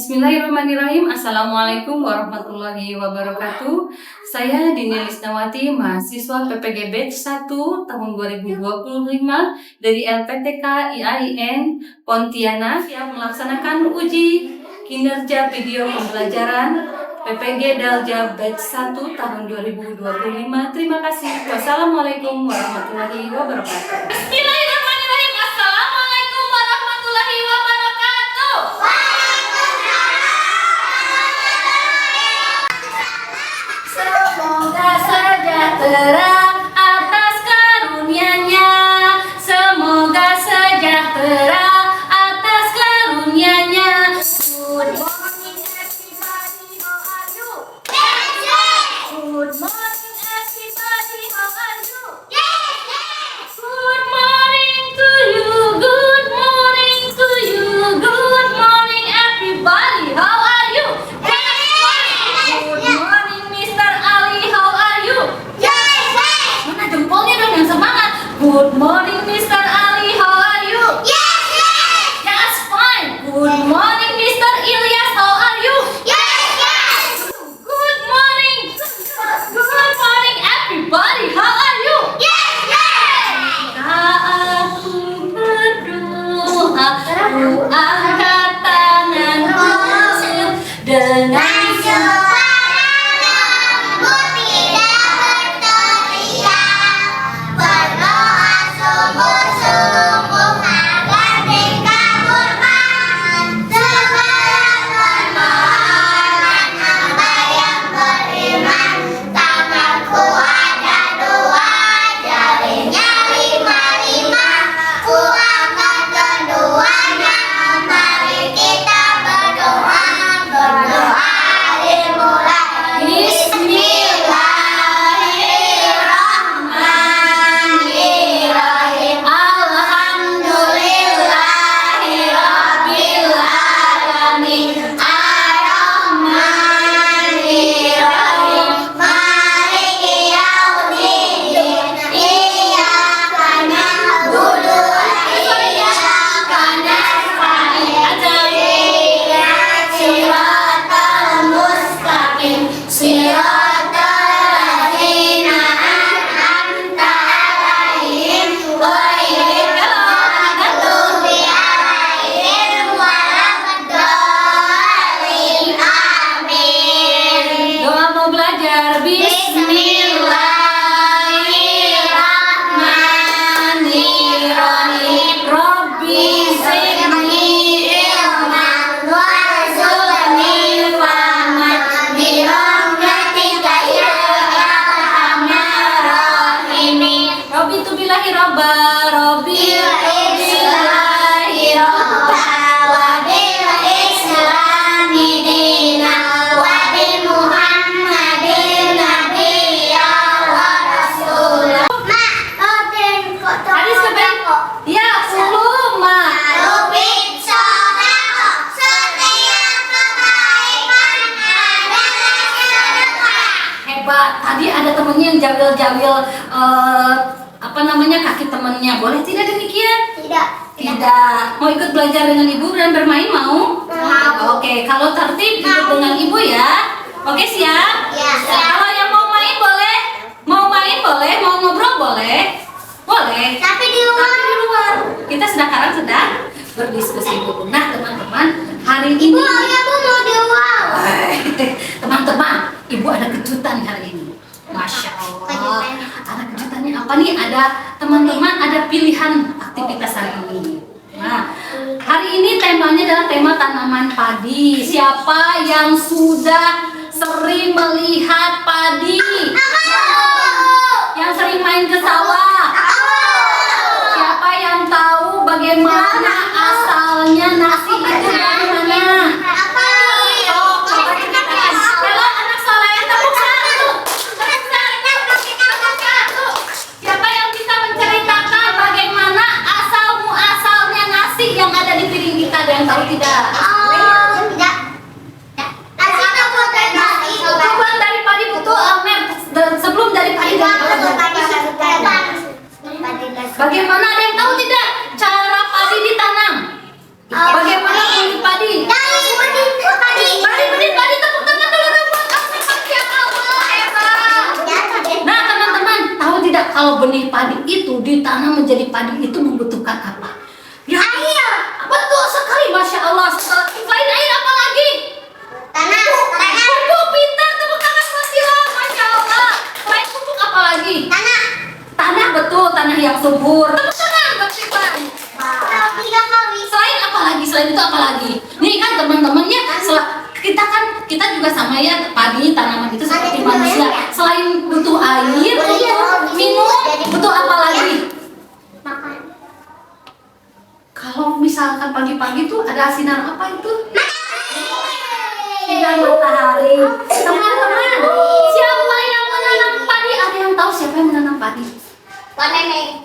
Bismillahirrahmanirrahim. Assalamualaikum warahmatullahi wabarakatuh. Saya Dini Lisnawati, mahasiswa PPG Batch 1 tahun 2025 dari LPTK IAIN Pontianak siap melaksanakan uji kinerja video pembelajaran PPG Dalja Batch 1 tahun 2025. Terima kasih. Wassalamualaikum warahmatullahi wabarakatuh. Bismillahirrahmanirrahim. Assalamualaikum warahmatullahi wabarakatuh. Semoga sejahtera atas karunia-Nya. Semoga sejahtera atas karunia-Nya. Good morning everybody, how are you? Good morning everybody, how are you? Good morning to you, good morning to you, good morning everybody, how are you? Good morning Mr. Ali, how are you? Mana jempolnya dong yang semangat. Good morning Mr. Ali, how are you? That's fine. Good morning Mr. Ilyas, how are you? Good morning. Good morning everybody, how are you? Ketika aku berdoa, aku angkat tanganku dengan tadi ada temennya yang jambil-jambil kaki temennya. Boleh tidak demikian? Tidak. Mau ikut belajar dengan ibu dan bermain mau? Oke, kalau tertib ikut dengan ibu ya. Oke, siap? Kalau yang mau main boleh? Mau main boleh? Mau ngobrol boleh? Boleh. Tapi di luar. Kita sedang berdiskusi dulu. Nah, teman-teman, hari ini Bu mau di luar. teman-teman, ibu ada kejutan hari ini. Masya Allah. Ada kejutannya apa nih? Ada teman-teman, ada pilihan aktivitas hari ini. Nah, hari ini temanya adalah tema tanaman padi. Siapa yang sudah sering melihat padi? Yang sering main ke sawah? Siapa yang tahu bagaimana asalnya nasi itu dari mana? Halo anak soleh, tepuk tangan. Siapa yang bisa menceritakan bagaimana asal-muasalnya nasi yang ada di piring kita? Ada yang tahu tidak? Bukan dari padi betul, sebelum dari padi. Bagaimana, ada yang tahu tidak cara padi ditanam? Bagaimana kulit padi? kalau benih padi itu ditanam menjadi padi itu membutuhkan apa? Ya, Air. betul sekali, Masya Allah. Selain air apa lagi? Tanah. Pupuk, pintar, tepuk tangan buat Sila, Masya Allah. Selain pupuk apa lagi? Tanah. Tanah, betul, tanah yang subur. Tepuk tangan buat Sila. 3 kali. Selain apa lagi? Selain itu apa lagi? Nih kan teman-teman ya, kita juga sama ya, padi, tanaman itu seperti manusia. Selain butuh air, butuh minum, butuh apa lagi? Makan. Kalau misalkan pagi-pagi tuh ada sinar apa itu? Sinar matahari. Teman-teman, siapa yang menanam padi? Ada yang tahu siapa yang menanam padi? Waneneng.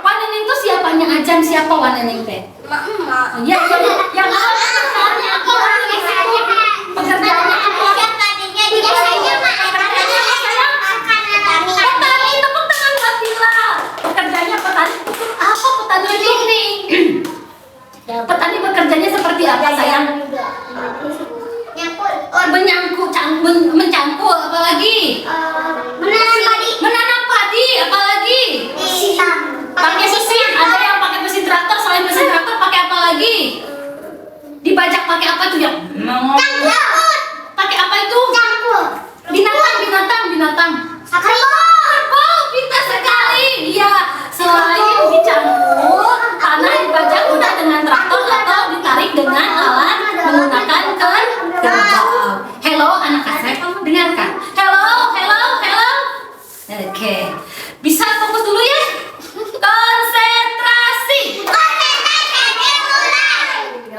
Waneneng itu siapanya Ajan? Siapa Waneneng teh? Emak. Ya, yang pekerjaannya apa? Petani, tepuk tangan buat Sila. Pekerjaannya petani. Apa petani itu? Petani bekerjanya seperti apa, sayang? Mencangkul, apalagi? Menanam padi, apalagi? Pakai mesin, ada yang pakai mesin traktor. Selain mesin traktor pakai apa lagi? Dibajak pakai apa tuh ya? Pakai apa itu? Binatang. Oh, pintar sekali. Iya, selain dicampur, tanah dibajak udah dengan traktor atau ditarik dengan alat menggunakan kerbau. Hello, anak Asep, dengarkan. Hello. Oke, bisa fokus dulu ya. Konsentrasi.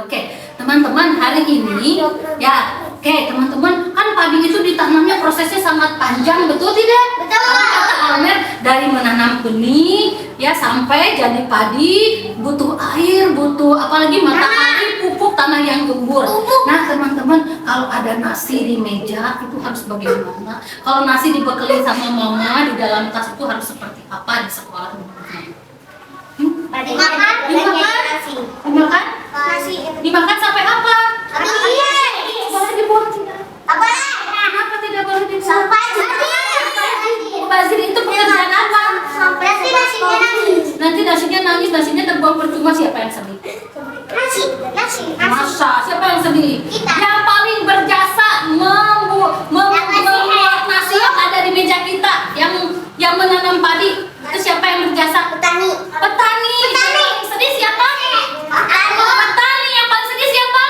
Oke, teman-teman, hari ini ya, oke teman-teman, kan padi itu ditanamnya prosesnya sangat panjang, betul tidak? Betul. Tadi kata Almer, dari menanam benih ya sampai jadi padi butuh air, butuh apalagi matahari, pupuk, tanah yang gembur. Nah teman-teman, kalau ada nasi di meja itu harus bagaimana? Kalau nasi dibekelin sama mama di dalam tas itu harus seperti apa di sekolah? Dimakan sampai apa? Boleh dibuang tidak? Kenapa tidak boleh dibuang? Bazir itu pekerjaan apa? Nanti nasinya nangis, nasinya terbuang percuma, siapa yang sedih? Masa, siapa yang sedih? Kita. Yang paling berjasa membuat nasi yang ada di meja kita, yang menanam padi, itu siapa yang berjasa? Petani. Yang paling sedih siapa? Petani. Yang paling sedih siapa?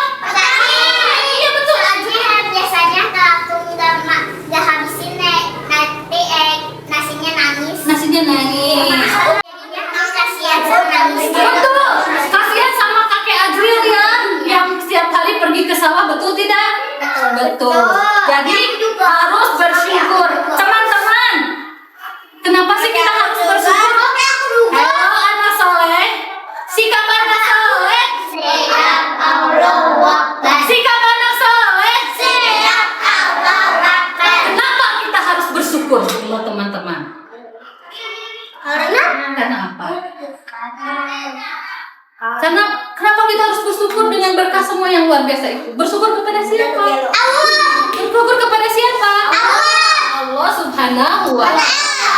Iya betul. Nasinya nangis. Betul. Kasihan sama kakek Azril ya, yang setiap hari pergi ke sawah, betul tidak? Betul. Jadi harus bersyukur. Teman-teman, kenapa sih kita harus bersyukur? Halo anak soleh. Sikap anak soleh. Sikap anak soleh. Kenapa kita harus bersyukur, teman-teman? Karena apa? Karena kenapa kita harus bersyukur dengan berkah semua yang luar biasa itu? Bersyukur kepada siapa? Bersyukur kepada siapa? Allah Subhanahu wa Ta'ala.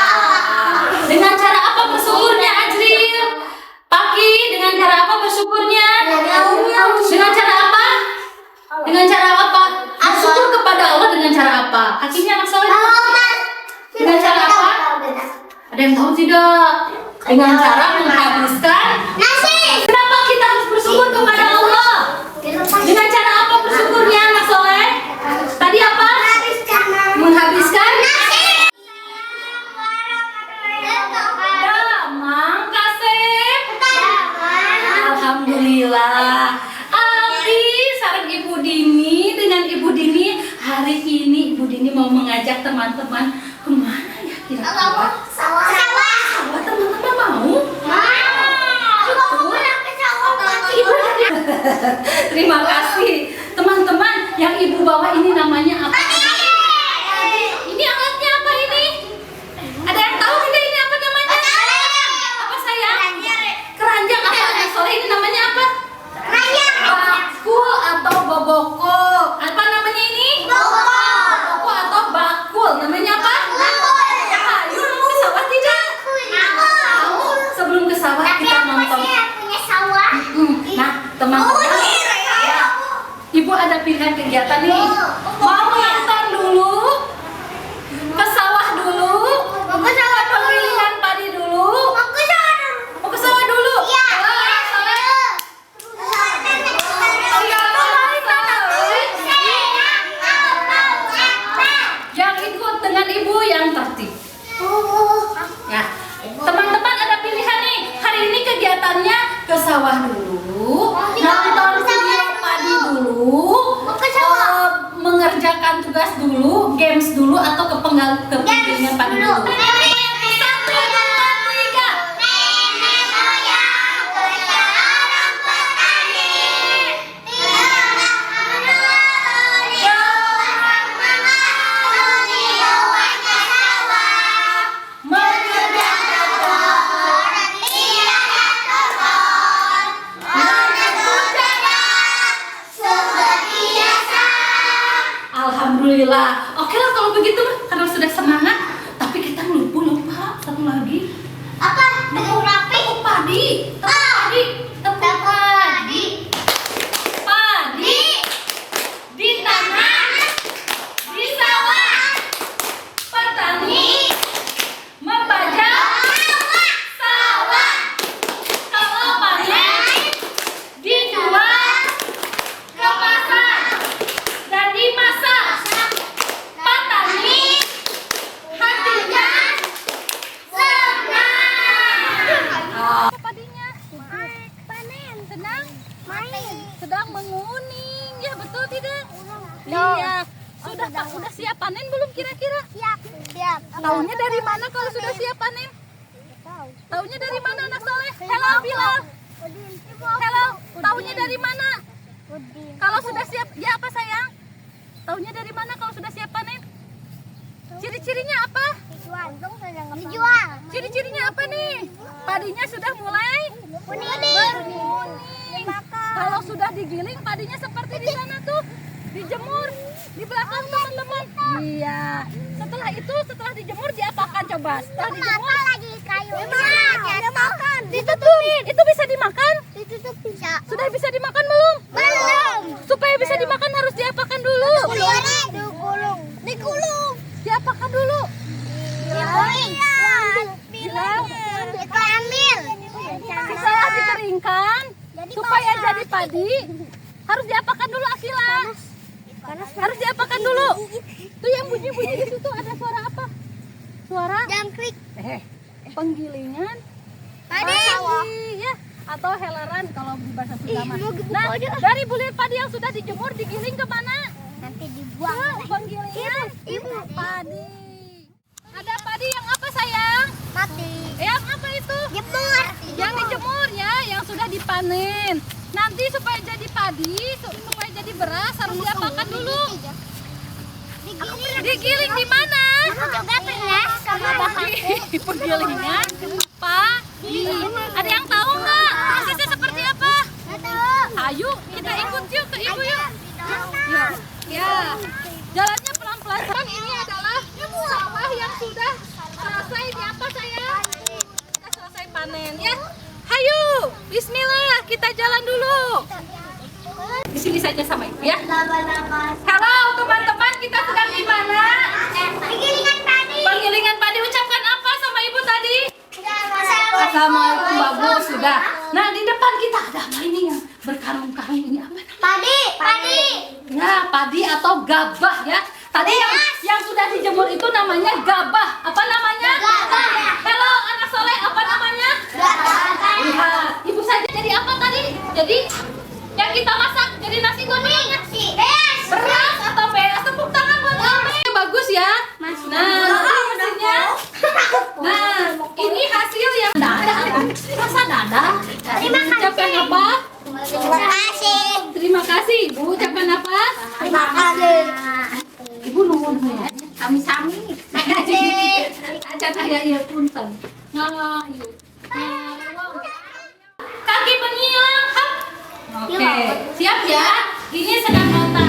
Dengan cara apa bersyukurnya, Ajril? Pagi, dengan cara apa bersyukurnya? Dengan cara apa? Dengan cara apa? Bersyukur kepada Allah dengan cara apa? Kakinya anak soleh. Dengan cara apa? Ada yang tahu tidak? Dengan cara menghabiskan nasi. Kenapa kita harus bersyukur kepada Allah? Dengan cara apa bersyukurnya, anak soleh? Tadi apa? Menghabiskan nasi. Damang kasih. Alhamdulillah. Abi sareng Ibu Dini, dengan Ibu Dini hari ini Ibu Dini mau mengajak teman-teman kemana ya kira-kira? Sawah. Teman-teman mau? Terima kasih teman-teman. Yang Ibu bawa ini namanya apa? Ini alatnya apa ini? Ada yang tahu tidak ini apa namanya? Apa sayang? Keranjang apa? Sore ini namanya apa? Bakul atau boboko? Apa namanya ini? Boboko atau bakul? Namanya apa? Kayu kegiatan nih. Mau nonton dulu? Ke sawah dulu? Ke sawah penggilingan padi dulu? Mau ke sawah dulu? Yang ikut dengan ibu yang tertib. Ya, teman-teman ada pilihan nih. Hari ini kegiatannya ke sawah dulu, nonton video padi dulu, mengerjakan tugas dulu, games dulu, atau ke penggilingan padi dulu. Satu, dua, tiga. Alhamdulillah. Oke lah kalau begitu karena sudah semangat, tapi kita lupa satu lagi. Tepuk padi. Tepuk padi. Padi di tanah, di sawah. Petani membajak sawah. Kalau panen dijual ke pasar dan dimasak. Petani hatinya senang. Padinya panen, senang, sedang menguning. Ya betul tidak? Iya. Sudah siap panen belum kira-kira? Siap. Taunya dari mana kalau sudah siap panen? Taunya dari mana anak soleh? Hello Bilal. Hello. Taunya dari mana? Kalau sudah siap, ya apa sayang? Taunya dari mana kalau sudah siap panen? Ciri-cirinya apa? Dijual. Ciri-cirinya apa nih? Padinya sudah mulai berkuning. Kalau sudah digiling, padinya seperti di sana tuh, dijemur di belakang teman-teman. Iya. Setelah dijemur diapakan coba? Setelah dijemur lagi kayu. makan. Ditutupin. Itu bisa dimakan? Ditutup bisa. Sudah bisa dimakan belum? Belum. Supaya bisa dimakan harus diapakan dulu? Digulung. Diapakan dulu? Diambil. Setelah dikeringkan supaya jadi padi harus diapakan dulu Akila? Harus diapakan dulu. Tuh yang bunyi-bunyi di situ ada suara apa? Suara Jangkrik. penggilingan Padi. ya, atau heleran kalau di bahasa Sunda mah. Nah, dari bulir padi yang sudah dijemur digiling ke mana? Nanti Ke dibuang. penggilingan Ibu. padi. Ada padi yang apa sayang? Mati. Yang apa itu? Jemur. Yang dijemur ya, yang sudah dipanen. Nanti supaya jadi padi, supaya jadi beras harus diapakan dulu? Digiling di mana? Aku juga pernah sama bapakku. Di penggilingan padi. Ada yang tahu nggak prosesnya seperti apa? Nggak tahu. Ayo kita ikut yuk ke ibu yuk. Ya, jalannya pelan-pelan. Ini adalah sawah yang sudah selesai di apa sayang? Kita selesai panen ya. Hayu, Bismillah kita jalan dulu. Di sini saja sama ibu ya. Halo teman-teman, kita sedang di mana? Penggilingan padi. Penggilingan padi. Ucapkan apa sama ibu tadi? Assalamualaikum bagus sudah. Nah di depan kita ada apa ini yang berkarung-karung ini apa? Padi. Ya padi atau gabah ya. Tadi yang sudah dijemur itu namanya gabah. Apa namanya? Gabah. Halo anak soleh, apa namanya? Lihat, ibu saja jadi apa tadi? Jadi yang kita masak jadi nasi kuning. Beras atau beras? Tepuk tangan buat Ame. Bagus ya. Nah, ini hasilnya. Nah, ini hasil yang dada. Masa dada? Ucapkan apa? Terima kasih. Terima kasih. Ibu ucapkan apa? Terima kasih. Ibu nuhun ya. Sami-sami. Aja kayak ieu punten. Nah, ieu. Kaki penyilang. Hap. Oke, siap ya? Ini sedang nota.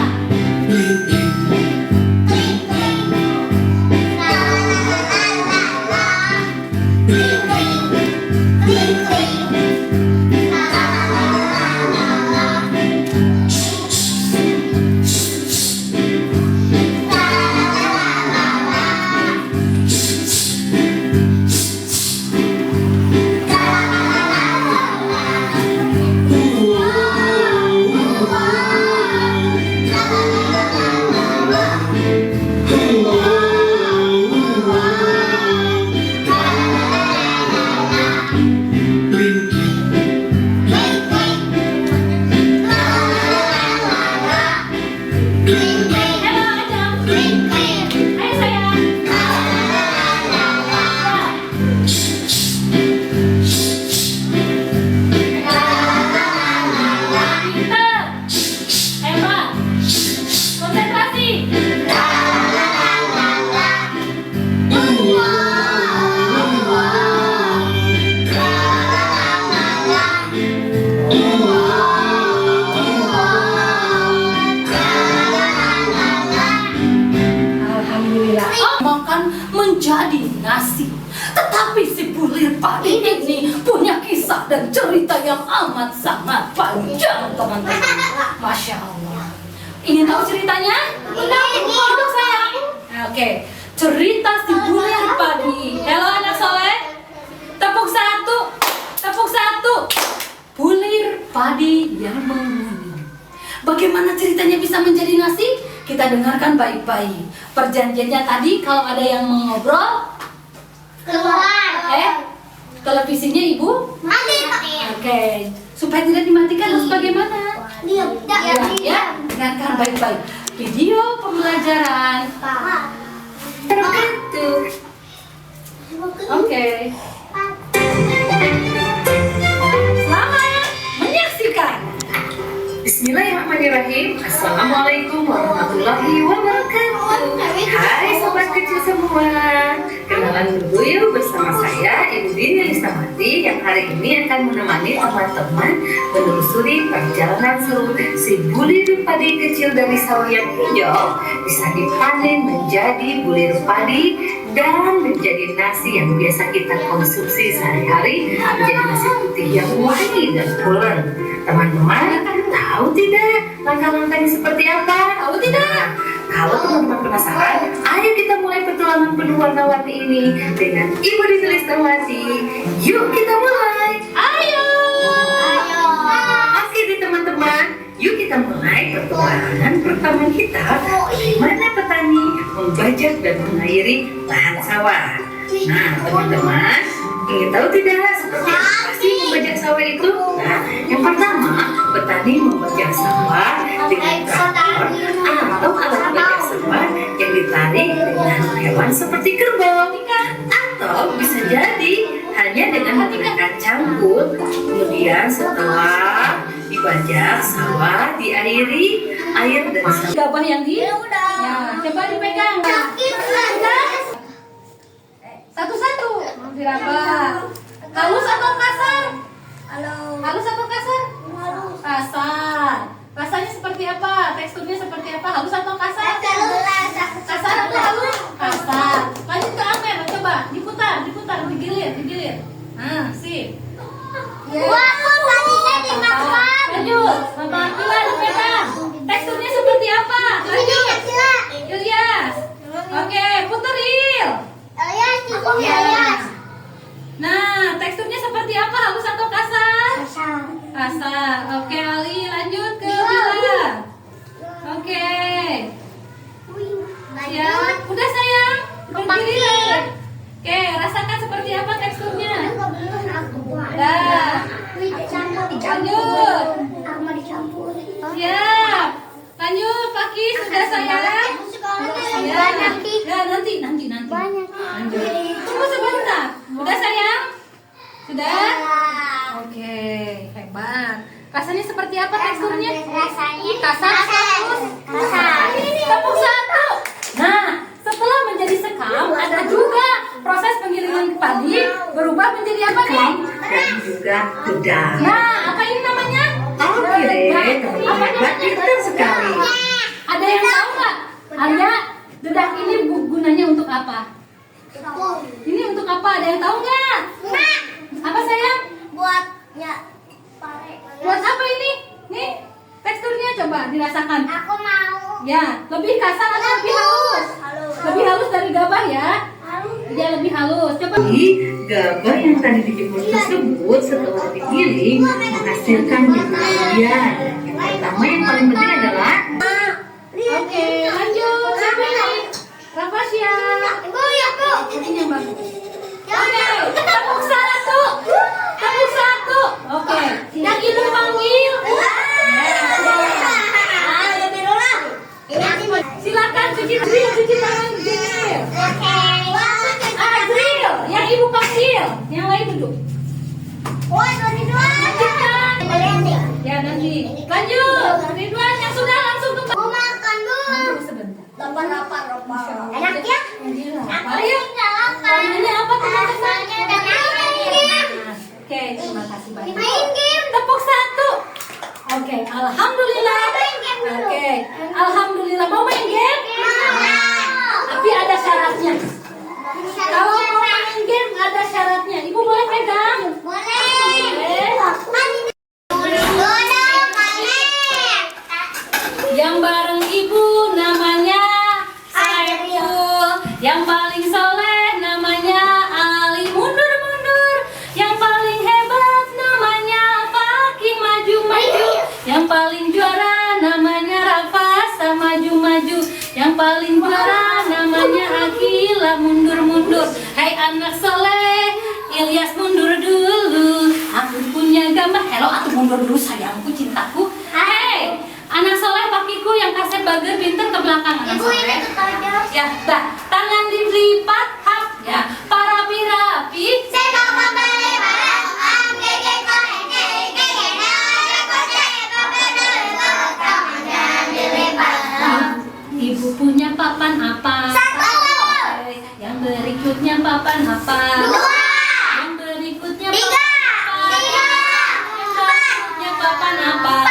bulir padi ini punya kisah dan cerita yang amat sangat panjang, teman-teman. Masya Allah. Ingin tahu ceritanya? Untuk saya. Oke, cerita si bulir padi. Halo anak soleh. Tepuk satu. Tepuk satu. Bulir padi yang menguning. Bagaimana ceritanya bisa menjadi nasi? Kita dengarkan baik-baik. Perjanjiannya tadi kalau ada yang mengobrol, Keluar. televisinya ibu. Mati. Oke, supaya tidak dimatikan harus bagaimana? Diam. Ya, dengarkan baik-baik. Video pembelajaran. Terbentuk. Oke. Selamat menyaksikan. Bismillahirrahmanirrahim. Assalamualaikum warahmatullahi wabarakatuh. Hai sobat kecil semua. Kenalan dulu yuk bersama saya Ibu Dini Listamati yang hari ini akan menemani teman-teman menelusuri perjalanan seru si bulir padi kecil dari sawah yang hijau bisa dipanen menjadi bulir padi dan menjadi nasi yang biasa kita konsumsi sehari-hari, menjadi nasi putih yang wangi dan pulen. Teman-teman, tahu tidak langkah-langkahnya seperti apa? Tahu tidak? Kalau teman-teman penasaran, ayo kita mulai petualangan penuh warna-warni ini dengan Ibu Dini Listamati. Yuk kita mulai. Ayo. Oke deh teman-teman, yuk kita mulai petualangan pertama kita. Bagaimana petani membajak dan mengairi lahan sawah. Nah teman-teman, ingin tahu tidak seperti apa sih membajak sawah itu? Nah, yang pertama, petani membajak sawah dengan traktor atau alat bajak sawah yang ditarik dengan hewan seperti kerbau, atau bisa jadi hanya dengan menggunakan cangkul. Kemudian setelah dibajak sawah diairi, air dan gabah yang ya, coba dipegang. Satu-satu diraba. Halus atau kasar? Halus atau kasar? Kasar. Rasanya seperti apa? Teksturnya seperti apa? Halus atau kasar? Kasar atau halus? Kasar. Lanjut ke Amer, coba diputar, digilir. Nah, sip. Lanjut, Mama Akila dipegang. Teksturnya seperti apa? Lanjut. Ilyas. Oke, putar Il. Nah, teksturnya seperti apa? Halus atau kasar? Kasar. Oke, Ali, lanjut ke Bila. Oke. Siap. Udah sayang. Berdiri. Oke, rasakan seperti apa teksturnya. Udah. Lanjut. Siap. Lanjut, Paki. Sudah sayang. Ya, nanti. Lanjut. Tunggu sebentar. Udah sayang? Sudah? Oke, hebat. Rasanya seperti apa teksturnya? Kasar atau halus? Kasar. Tepuk satu. Nah, setelah menjadi sekam, ada juga proses penggilingan padi berubah menjadi apa nih? Dan juga dedak. Nah, apa ini namanya? Oke deh, teman-teman, pintar sekali. Ada yang tahu nggak? Ada dedak ini gunanya untuk apa? Ini untuk apa? Ada yang tahu nggak? Apa sayang? Buat apa ini? Nih, teksturnya coba dirasakan. Aku mau. Ya, lebih kasar atau lebih halus? Lebih halus dari gabah ya? Ya, lebih halus. Coba. Jadi, gabah yang tadi dijemur tersebut setelah digiling menghasilkan bagian. Yang pertama yang paling penting adalah Oke, lanjut. Siapa ini? Rafasya. Ini yang bagus. Oke, tepuk satu. Oke, yang ibu panggil. Silakan cuci tangan Azril. Azril, yang ibu panggil. Yang lain duduk. Lanjutkan. Ya nanti. Lanjut. Ridwan yang sudah langsung ke Tunggu sebentar. Enak ya? Ayo. Warnanya apa teman-teman? Oke, terima kasih banyak. Tepuk satu. Oke, alhamdulillah. Oke, alhamdulillah. Mau main game? Tapi ada syaratnya. Kalau mau main game Ini ada syaratnya. Ibu boleh pegang? Boleh. Yang bareng ibu namanya Saiful. Yang paling soleh namanya Ali. Mundur mundur. Yang paling hebat namanya Fakih. Maju maju. Yang paling juara namanya Rafa. Maju maju. Yang paling juara namanya Akila. Mundur mundur. Hai anak soleh, Ilyas mundur dulu. Aku punya gambar. Hello, aku mundur dulu sayangku, cintaku. Hei, anak soleh pakiku yang kaset bager pinter ke belakang anak Ibu soleh. ini tetangga. Ya, dah, tangan dilipat hap ya. Rapi-rapi. Ibu punya papan apa? Yang berikutnya papan apa? Yang berikutnya papan apa? Yang berikutnya papan apa?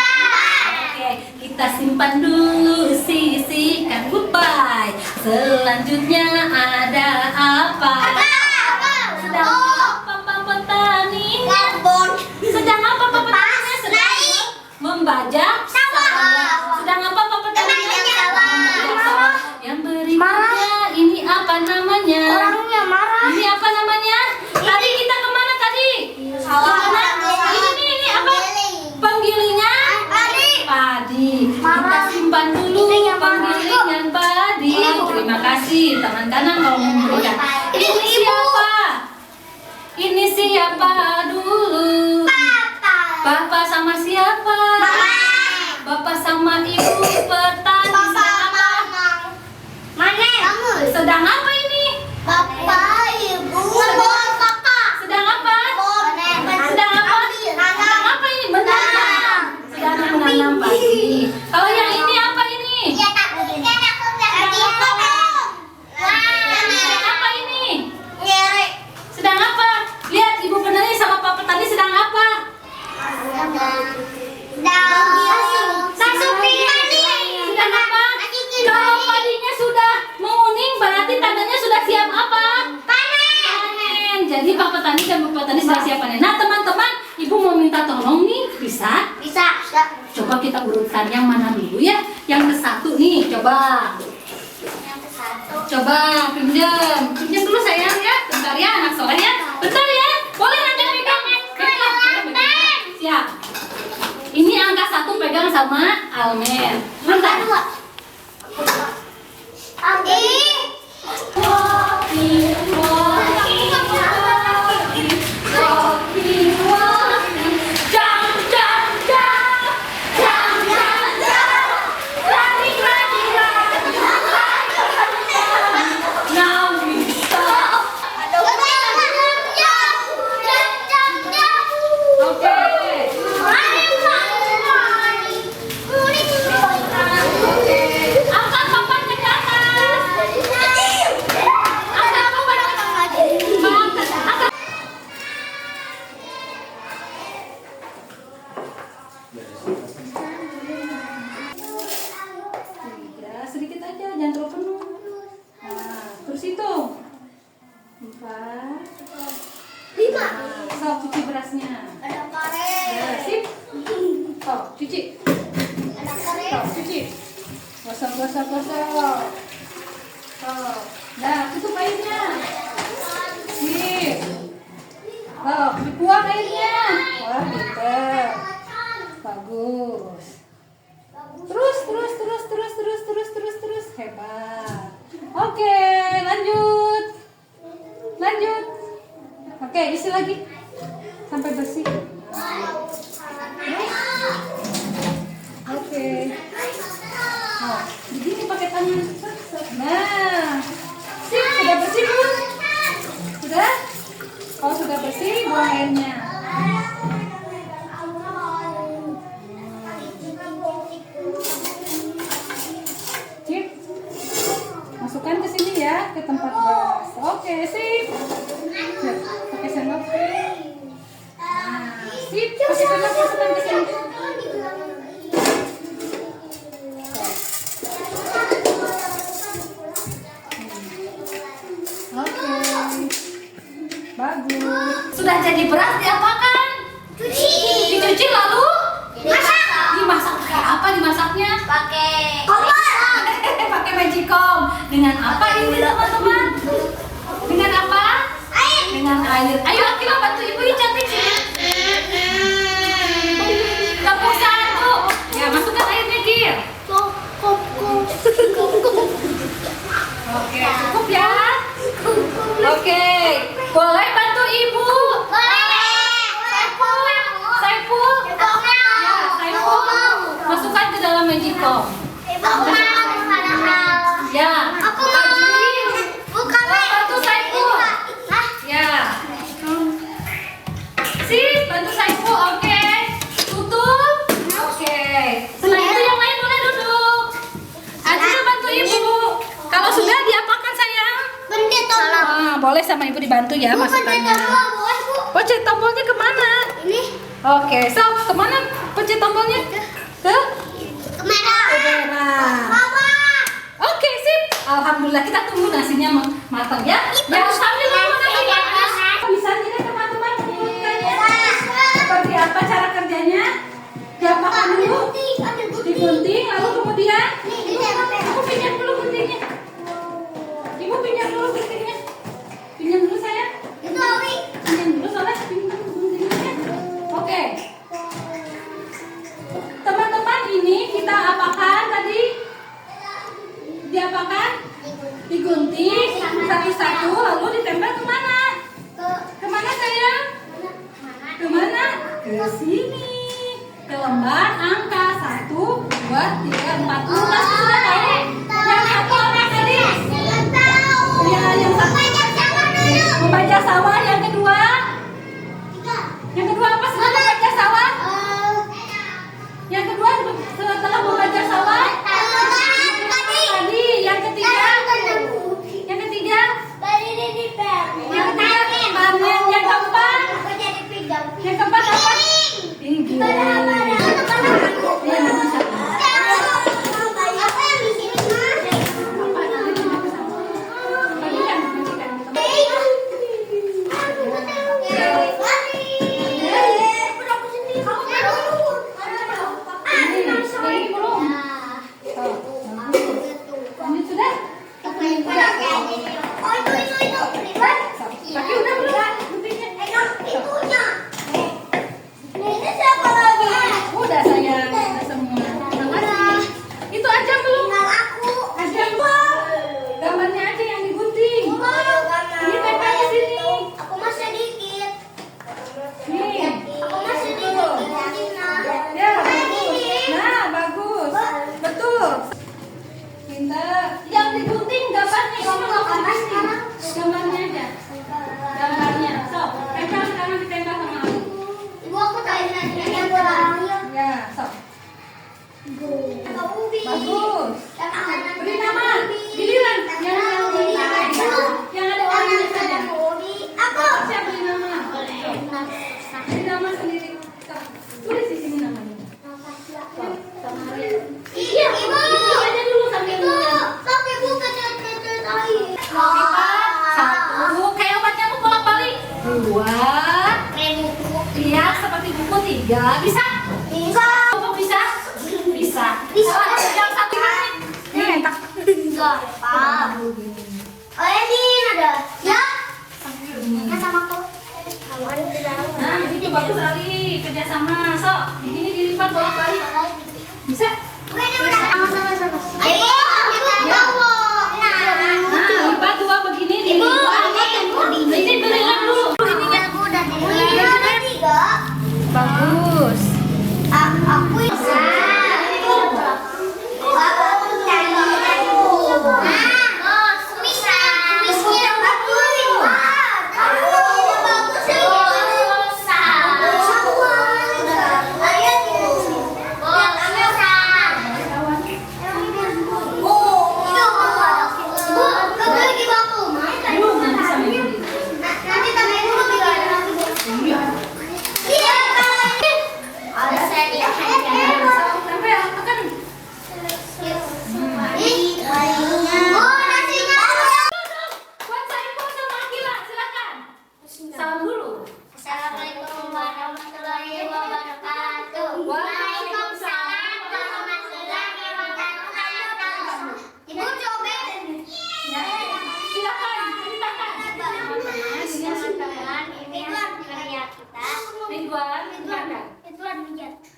Oke, kita simpan dulu, sisihkan, goodbye. Selanjutnya ada apa? Sedang apa Pak Petani? Sedang apa Pak Petani? Sedang membajak sawah. Sedang apa Pak Petani? Membajak sawah. Yang berikutnya ini apa namanya? Orangnya marah. Ini apa namanya? Tadi kita kemana tadi? Kemana? Ini apa? Penggilingan padi. Kita simpan dulu penggilingan padi. Terima kasih tangan kanan kalau memberikan. Ini siapa? Ini siapa dulu? Bapak sama siapa? Bapak sama ibu petani. Sedang apa ini? Sedang apa? Sedang apa? Sedang apa ini? Menanam. Sedang menanam padi. Kalau yang ini apa ini? Sedang apa ini? Sedang apa? Lihat ibu petani sama pak petani sedang apa? Sedang apa? Kalau padinya sudah menguning berarti tandanya sudah siap apa? Panen. Jadi pak petani dan bu petani sudah siap panen. Nah teman-teman, ibu mau minta tolong nih, bisa? Coba kita urutkan yang mana dulu ya? Yang ke satu nih, coba. Coba pinjam dulu sayang ya. Bentar ya anak soleh ya. Bentar ya. Boleh nanti pegang. Siap. Ini angka 1 pegang sama Almer. Bentar. Angkat papannya ke atas. Angkat papannya ke atas. Angkat. Sedikit aja, jangan terlalu penuh. Nah, terus hitung. 4, 5. Sok cuci berasnya. Ya, sip. Sok cuci. Sok cuci. Gosok. Sok. Nah, tutup airnya. Sip. Sok, dibuang airnya. Wah, pinter. Bagus. Terus. Hebat. Oke, lanjut. Oke, isi lagi. Sampai bersih. Oke. Oh, begini pakai tangan. Nah. Sip, sudah bersih belum? Sudah? Kalau sudah bersih, buang airnya. Sip. Masukkan ke sini ya, ke tempat beras. Oke, sip. Sip. Pakai sendok. Nah, sip. Pakai sendok masukkan ke sini. Oke. mengalir. Ayo Akila bantu ibu yang cantik sini. Tepuk satu. Ya masukkan airnya Gil. Oke cukup ya. Oke boleh bantu ibu. Saiful. Ya Saiful. Masukkan ke dalam magicom. Ya. Bantu Saiful. Ya. Sip, bantu Saiful. Oke. Tutup. Oke. Setelah itu yang lain boleh duduk. Ajil bantu ibu. Kalau sudah diapakan sayang? Boleh sama ibu dibantu ya masukannya. Pencet tombolnya kemana? Oke, so kemana pencet tombolnya? Ke merah. Oke, sip. Alhamdulillah kita tunggu nasinya matang ya. Ya sambil makan ya. Bisa tidak teman-teman menunjukkannya? Seperti apa cara kerjanya? Diapakan dulu? Digunting, lalu kemudian ibu pinjam dulu guntingnya. Ibu pinjam dulu guntingnya. Pinjam dulu sayang. Pinjam dulu soalnya pinjam guntingnya. Oke. Teman-teman ini kita apakan tadi? Diapakan? Digunting satu-satu lalu ditempel kemana? Kemana sayang? Kemana? Ke sini. Ke lembar angka 1, 2, 3, 4. Sudah tahu? Yang satu apa tadi? Ya, yang satu membaca sawah. Yang kedua? Yang kedua apa setelah membaca sawah? Yang kedua setelah membaca sawah? Tadi. Yang ketiga? Yang ketiga? Yang ketiga panen. Yang keempat? Yang keempat apa? Tinggi. Udah sayang, udah semua. Makasih. Itu aja belum? Aja belum. Gambarnya aja yang digunting. Ini tempel di sini. Nih. Ya, bagus. Nah, bagus. Betul. Pintar. Yang digunting gambarnya ini loh, gambarnya aja. Gambarnya. So, tempel sekarang ditempel sama aku. Ya, so. Bagus. Beri nama. Giliran. Yang ada orangnya saja. Saya beri nama. Beri nama sendiri. Tulis di sini namanya. Iya, itu aja dulu sambil satu, kayak obat nyamuk bolak-balik. 2, lihat seperti buku. 3, bisa? Buku bisa? Bisa. Yang satu ini. Tak. Nah, itu bagus sekali kerjasama. So, ini dilipat bolak-balik. Bisa? Nah, lipat 2 begini dilipat. Ini berikan dulu. Bagus. Aku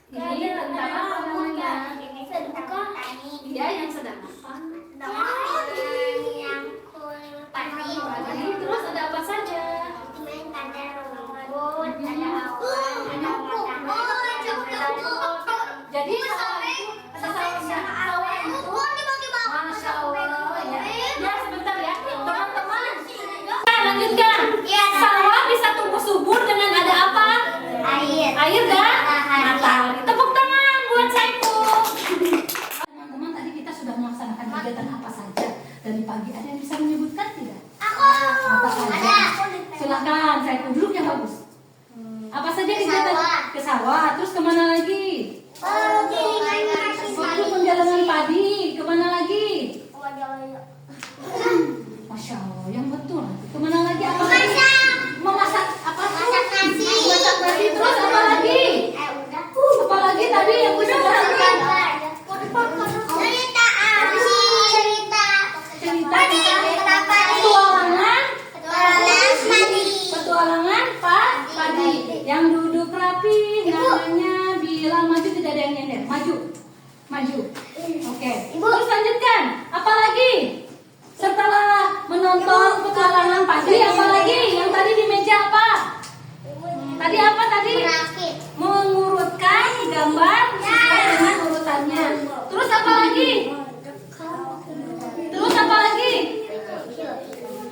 Ini tentang apa namanya? Ini sedang tani. Iya, yang sedang apa? Yang padi. Terus ada apa saja? Main ada rumput, ada awan, ada matahari. Jadi sawah itu sawah itu Masya Allah ya. Ya sebentar ya teman-teman. Kita lanjutkan. Sawah bisa tumbuh subur dengan ada apa? Air. Air dan matahari. Tepuk tangan buat Saiful. Teman-teman, tadi kita sudah melaksanakan kegiatan apa saja dari pagi. Ada yang bisa menyebutkan tidak? Aku. Apa saja? Silakan, saya duduk yang bagus. Apa saja kegiatan? Ke sawah, terus kemana lagi? Waktu penjalanan padi, kemana lagi? Masya Allah, yang betul. Kemana lagi? Apa lagi? Memasak apa? Masak nasi. Masak nasi, terus apa lagi? Apa lagi tadi yang bisa dilakukan? Petualangan padi. Yang duduk rapi namanya bilang maju, tidak ada yang nyender. Maju. Oke. Terus lanjutkan. Apa lagi? Setelah menonton petualangan padi, apa lagi? Yang tadi di meja apa? Tadi apa tadi? Mengurutkan gambar sesuai dengan urutannya. Terus apa lagi?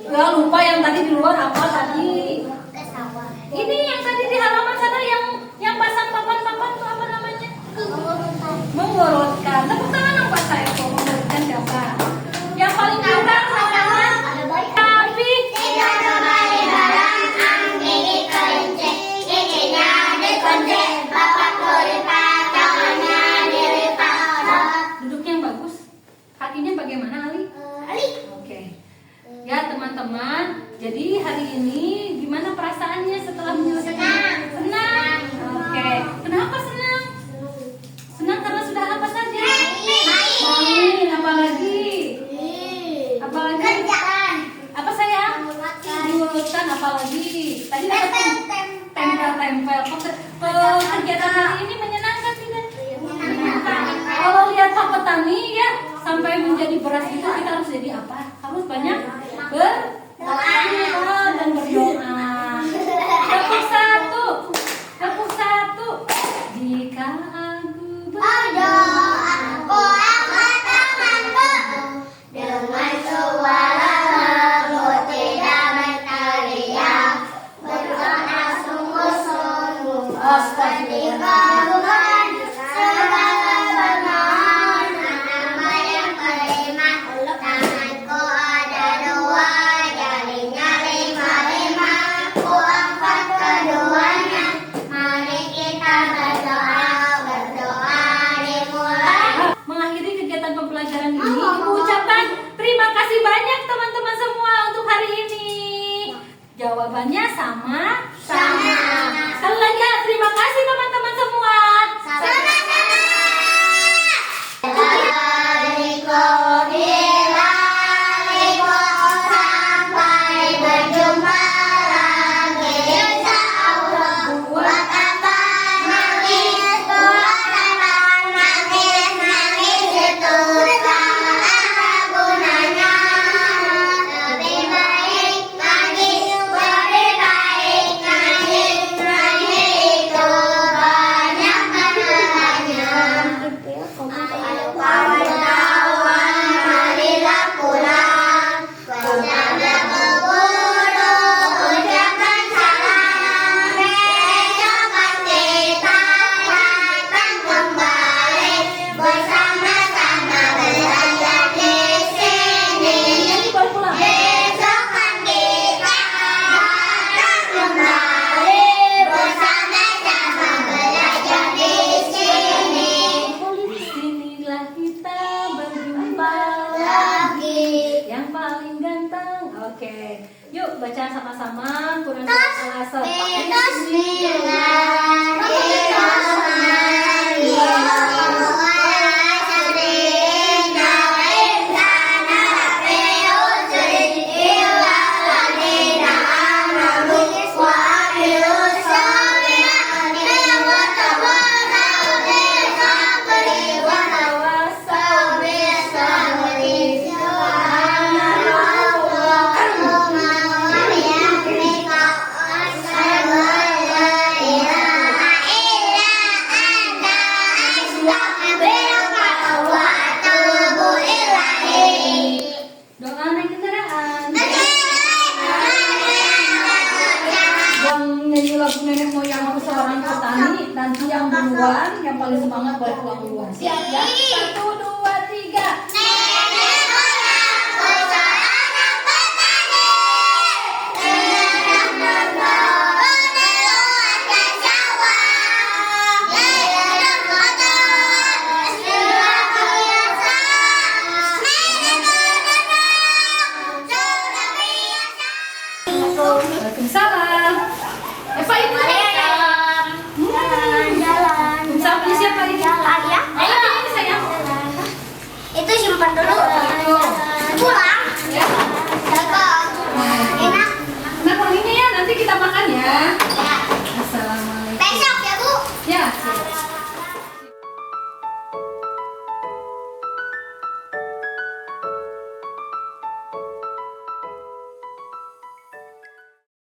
Ya lupa yang tadi di luar apa tadi? Ini yang tadi di halaman sana yang pasang papan-papan itu apa namanya? Mengurutkan. Tepuk tangan dong Pak Saiful, mengurutkan gambar. Yang paling pintar halaman tapi duduknya yang bagus. Kakinya bagaimana Ali? Oke. Ya teman-teman, jadi hari ini gimana perasaannya setelah menyelesaikan? Senang. Oke. Kenapa senang? Senang karena sudah apa saja? Main. Apalagi? Apa sayang? Diurutkan apalagi? Tadi dapat tempel. Kegiatan hari ini menyenangkan tidak? Menyenangkan. Kalau lihat Pak petani ya sampai menjadi beras itu kita harus jadi apa? Harus banyak berdoa dan berdoa. Tepuk satu. Jika aku mengakhiri kegiatan pembelajaran ini, Ibu ucapkan terima kasih banyak teman-teman semua untuk hari ini. Jawabannya sama. Sekali lagi ya, terima kasih teman-teman semua. Lebih baik lagi, lebih baik lagi. satu seorang petani, nanti yang duluan, yang paling semangat boleh pulang duluan. Siap ya? 1, 2, 3. Waalaikumsalam. Eva ini Jalan. Sama siapa ini? Jalan ya. Ayo ini sayang. Itu simpan dulu. Pulang. Ya. Jalan. Enak. Nah wanginya ya, nanti kita makan ya. Ya. Assalamualaikum. Besok ya Bu. Ya.